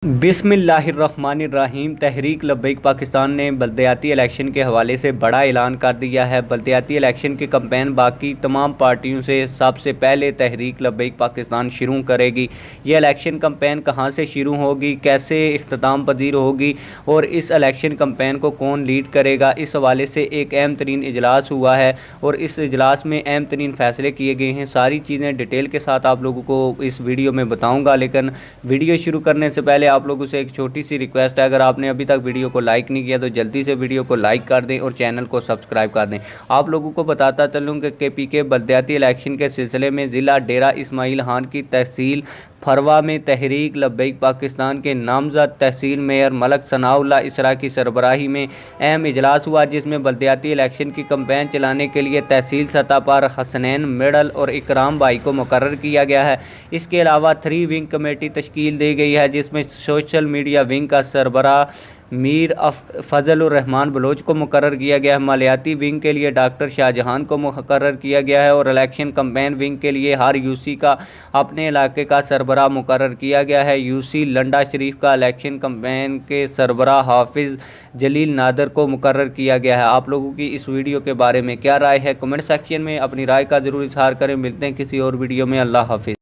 बिस्मिल्लाहिर्रहमानिर्रहीम। तहरीक लब्बैक पाकिस्तान ने बल्दियाती इलेक्शन के हवाले से बड़ा ऐलान कर दिया है। बल्दियाती इलेक्शन के कैंपेन बाकी तमाम पार्टियों से सबसे पहले तहरीक लब्बैक पाकिस्तान शुरू करेगी। ये इलेक्शन कैंपेन कहां से शुरू होगी, कैसे इख्तिताम पजीर होगी और इस इलेक्शन कैंपेन को कौन लीड करेगा, इस हवाले से एक अहम तरीन इजलास हुआ है और इस इजलास में अहम तरीन फ़ैसले किए गए हैं। सारी चीज़ें डिटेल के साथ आप लोगों को इस वीडियो में बताऊँगा, लेकिन वीडियो शुरू करने से पहले आप लोगों से एक छोटी सी रिक्वेस्ट है, अगर आपने अभी तक वीडियो को लाइक नहीं किया तो जल्दी से वीडियो को लाइक कर दें और चैनल को सब्सक्राइब कर दें। आप लोगों को बताता चलूँ कि KPK बल्दियाती इलेक्शन के सिलसिले में ज़िला डेरा इस्माइल खान की तहसील फरवा में तहरीक लब्बैक पाकिस्तान के नामजद तहसील मेयर मलक सनाउल्लाह इसरा की सरबराही में अहम इजलास हुआ, जिसमें बल्दियाती इलेक्शन की कैंपेन चलाने के लिए तहसील सतह पर हसनैन मेडल और इकराम भाई को मुकर्रर किया गया है। इसके अलावा 3 विंग कमेटी तश्कील दी गई है, जिसमें सोशल मीडिया विंग का सरबराह मीर फजल-उर-रहमान बलोच को मुकर्रर किया गया है। मालियाती विंग के लिए डॉक्टर शाहजहान को मुकर्रर किया गया है और इलेक्शन कैंपेन विंग के लिए हर यूसी का अपने इलाके का सरबराह मुकर्रर किया गया है। यूसी लंडा शरीफ का इलेक्शन कैंपेन के सरबराह हाफिज़ जलील नादर को मुकर्रर किया गया है। आप लोगों की इस वीडियो के बारे में क्या राय है, कमेंट सेक्शन में अपनी राय का ज़रूर इजहार करें। मिलते हैं किसी और वीडियो में। अल्लाह हाफिज़।